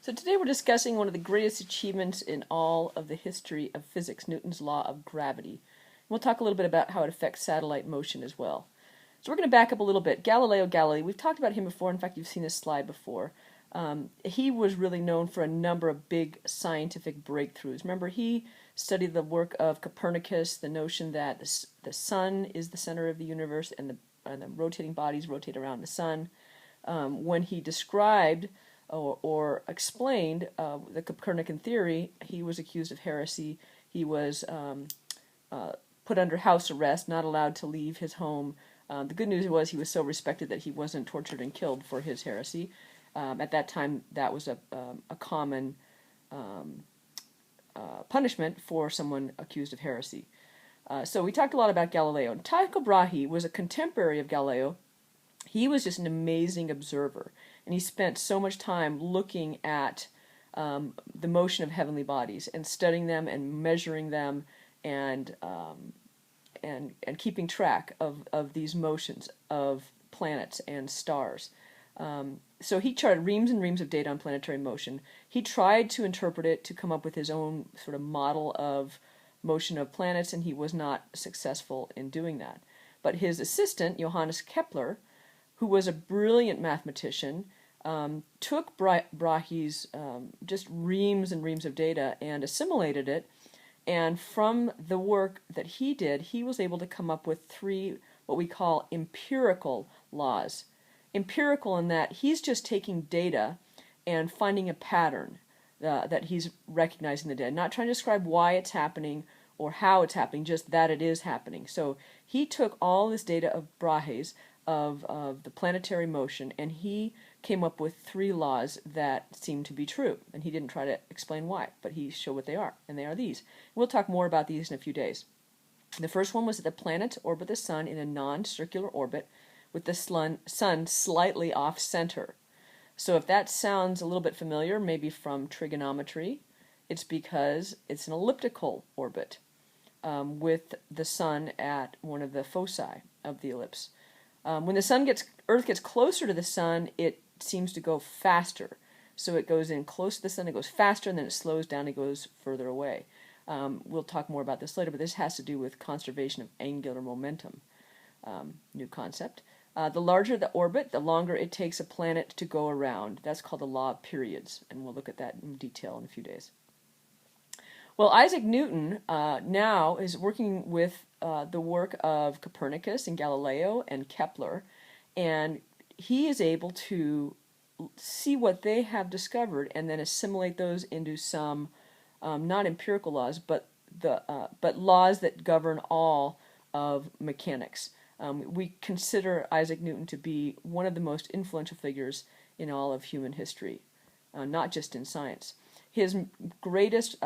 So today we're discussing one of the greatest achievements in all of the history of physics, Newton's law of gravity. We'll talk a little bit about how it affects satellite motion as well. So we're going to back up a little bit. Galileo Galilei, we've talked about him before. In fact, you've seen this slide before. He was really known for a number of big scientific breakthroughs. Remember, he studied the work of Copernicus, the notion that the sun is the center of the universe and the rotating bodies rotate around the sun. When he described or explained the Copernican theory, he was accused of heresy. He was put under house arrest, not allowed to leave his home. The good news was he was so respected that he wasn't tortured and killed for his heresy. At that time, that was a common punishment for someone accused of heresy. So we talked a lot about Galileo. Tycho Brahe was a contemporary of Galileo. He was just an amazing observer, and he spent so much time looking at the motion of heavenly bodies and studying them and measuring them and keeping track of these motions of planets and stars. So he charted reams and reams of data on planetary motion. He tried to interpret it to come up with his own sort of model of motion of planets, and he was not successful in doing that. But his assistant, Johannes Kepler, who was a brilliant mathematician, took Brahe's just reams and reams of data and assimilated it. And from the work that he did, he was able to come up with three what we call empirical laws. Empirical in that he's just taking data and finding a pattern that he's recognizing the data, not trying to describe why it's happening or how it's happening, just that it is happening. So he took all this data of Brahe's, of the planetary motion, and he came up with three laws that seemed to be true. And he didn't try to explain why, but he showed what they are, and they are these. We'll talk more about these in a few days. The first one was that the planets orbit the sun in a non-circular orbit with the sun slightly off-center. So if that sounds a little bit familiar, maybe from trigonometry, it's because it's an elliptical orbit with the sun at one of the foci of the ellipse. When the Earth gets closer to the sun, it seems to go faster. So it goes in close to the sun, it goes faster, and then it slows down and goes further away. We'll talk more about this later, but this has to do with conservation of angular momentum. New concept. The larger the orbit, the longer it takes a planet to go around. That's called the law of periods, and we'll look at that in detail in a few days. Well, Isaac Newton now is working with the work of Copernicus and Galileo and Kepler, and he is able to see what they have discovered and then assimilate those into some not empirical laws, but laws that govern all of mechanics. We consider Isaac Newton to be one of the most influential figures in all of human history, not just in science. His greatest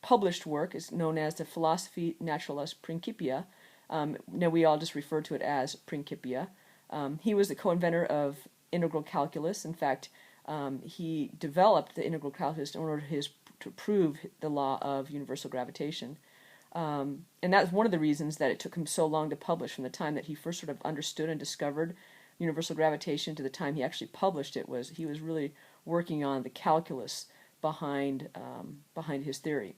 published work is known as the Philosophiae Naturalis Principia. Now we all just refer to it as Principia. He was the co-inventor of integral calculus. In fact, he developed the integral calculus in order to prove the law of universal gravitation. And that's one of the reasons that it took him so long to publish, from the time that he first sort of understood and discovered universal gravitation to the time he actually published it. He was really working on the calculus behind his theory.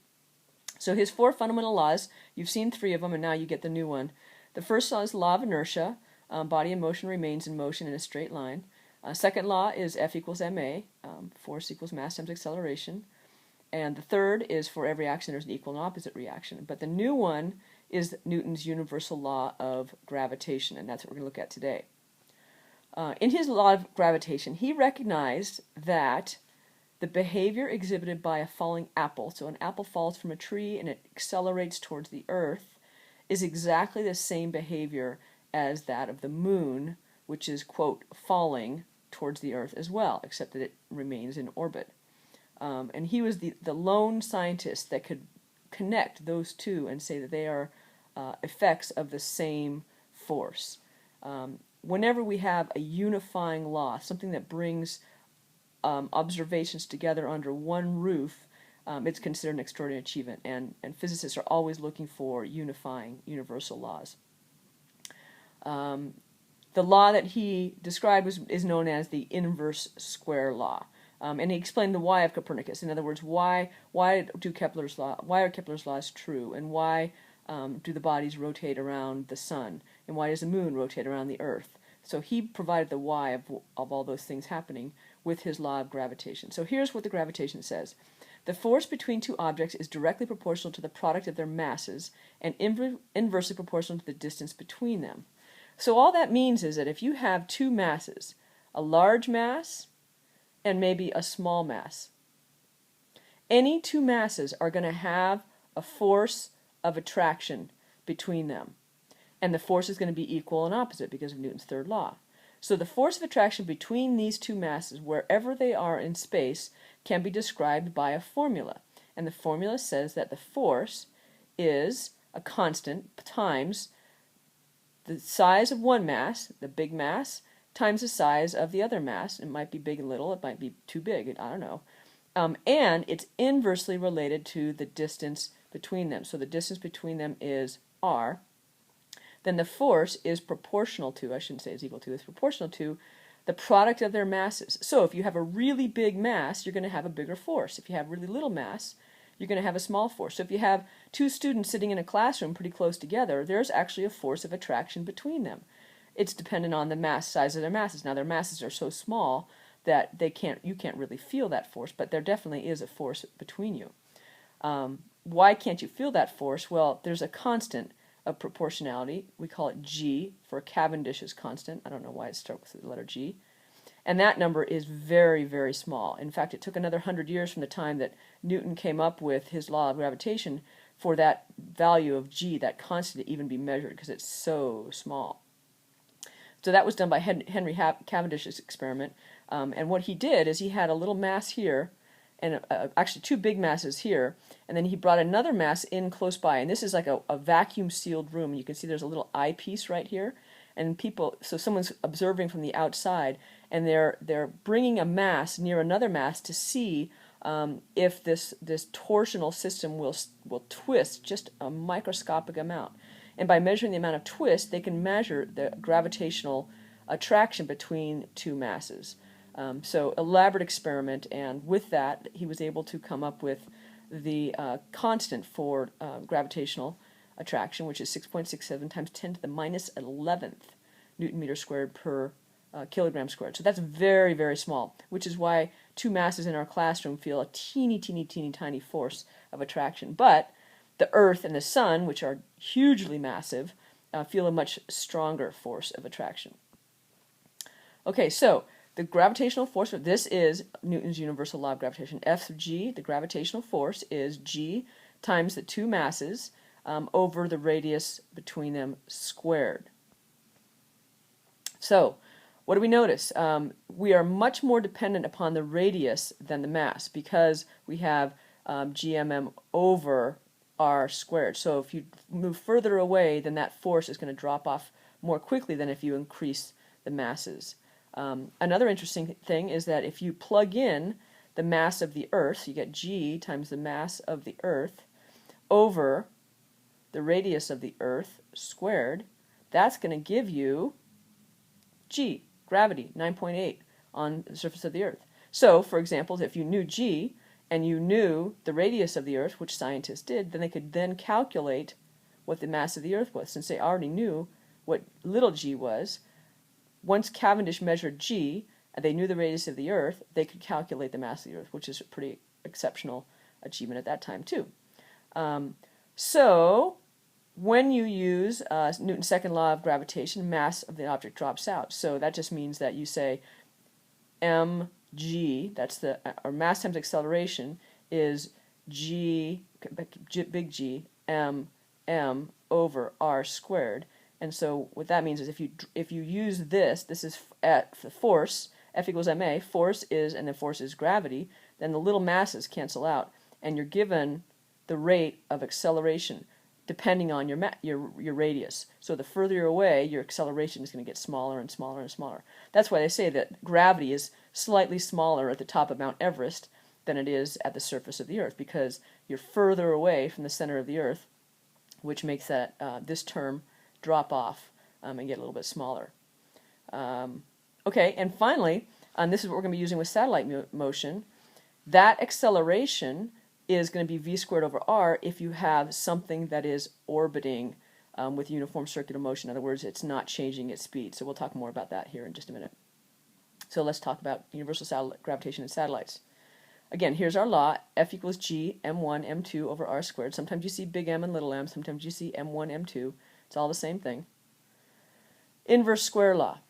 So his four fundamental laws, you've seen three of them, and now you get the new one. The first law is the law of inertia. Body in motion remains in motion in a straight line. Second law is F equals ma, force equals mass times acceleration. And the third is for every action there's an equal and opposite reaction. But the new one is Newton's universal law of gravitation, and that's what we're going to look at today. In his law of gravitation, he recognized that the behavior exhibited by a falling apple, so an apple falls from a tree and it accelerates towards the earth, is exactly the same behavior as that of the moon, which is, quote, falling towards the earth as well, except that it remains in orbit. And he was the lone scientist that could connect those two and say that they are effects of the same force. Whenever we have a unifying law, something that brings observations together under one roof, it's considered an extraordinary achievement, and physicists are always looking for unifying universal laws. The law that he described is known as the inverse square law. And he explained the why of Copernicus. In other words, why are Kepler's laws true, and why do the bodies rotate around the sun, and why does the moon rotate around the earth? So he provided the why of all those things happening with his law of gravitation. So here's what the gravitation says. The force between two objects is directly proportional to the product of their masses and inversely proportional to the distance between them. So all that means is that if you have two masses, a large mass and maybe a small mass, any two masses are going to have a force of attraction between them. And the force is going to be equal and opposite because of Newton's third law. So the force of attraction between these two masses, wherever they are in space, can be described by a formula. And the formula says that the force is a constant times the size of one mass, the big mass, times the size of the other mass. It might be big and little, it might be too big, I don't know. And it's inversely related to the distance between them. So the distance between them is r. Then the force is proportional to, I shouldn't say is equal to, is proportional to the product of their masses. So if you have a really big mass, you're going to have a bigger force. If you have really little mass, you're going to have a small force. So if you have two students sitting in a classroom pretty close together, there's actually a force of attraction between them. It's dependent on the mass size of their masses. Now their masses are so small that you can't really feel that force, but there definitely is a force between you. Why can't you feel that force? Well, there's a constant of proportionality. We call it G for Cavendish's constant. I don't know why it starts with the letter G. And that number is very, very small. In fact, it took another 100 years from the time that Newton came up with his law of gravitation for that value of G, that constant, to even be measured because it's so small. So that was done by Henry Cavendish's experiment. And what he did is he had a little mass here, and actually two big masses here, and then he brought another mass in close by, and this is like a vacuum sealed room. You can see there's a little eyepiece right here, and so someone's observing from the outside, and they're bringing a mass near another mass to see if this torsional system will twist just a microscopic amount. And by measuring the amount of twist, they can measure the gravitational attraction between two masses. So elaborate experiment, and with that he was able to come up with the constant for gravitational attraction, which is 6.67 times 10 to the minus 11th Newton meter squared per kilogram squared. So that's very, very small, which is why two masses in our classroom feel a teeny, teeny, teeny, tiny force of attraction. But the Earth and the Sun, which are hugely massive, feel a much stronger force of attraction. Okay, so the gravitational force, this is Newton's universal law of gravitation. F of G, the gravitational force, is G times the two masses over the radius between them squared. So, what do we notice? We are much more dependent upon the radius than the mass because we have GMM over r squared. So if you move further away, then that force is going to drop off more quickly than if you increase the masses. Another interesting thing is that if you plug in the mass of the Earth, you get G times the mass of the Earth over the radius of the Earth squared, that's going to give you G, gravity, 9.8 on the surface of the Earth. So, for example, if you knew G and you knew the radius of the Earth, which scientists did, then they could then calculate what the mass of the Earth was, since they already knew what little g was. Once Cavendish measured G, and they knew the radius of the Earth, they could calculate the mass of the Earth, which is a pretty exceptional achievement at that time, too. So, when you use Newton's second law of gravitation, mass of the object drops out. So that just means that you say mg, that's or mass times acceleration, is g, big G, m over r squared. And so what that means is if you use this is at the force, F equals ma, force is, and the force is gravity, then the little masses cancel out, and you're given the rate of acceleration depending on your radius. So the further you're away, your acceleration is going to get smaller and smaller and smaller. That's why they say that gravity is slightly smaller at the top of Mount Everest than it is at the surface of the Earth, because you're further away from the center of the Earth, which makes that this term drop off and get a little bit smaller. Okay, and finally, and this is what we're going to be using with satellite motion, that acceleration is going to be v squared over r if you have something that is orbiting with uniform circular motion. In other words, it's not changing its speed. So we'll talk more about that here in just a minute. So let's talk about universal gravitation in satellites. Again, here's our law. F equals g m1 m2 over r squared. Sometimes you see big M and little m. Sometimes you see m1 m2. It's all the same thing. Inverse square law.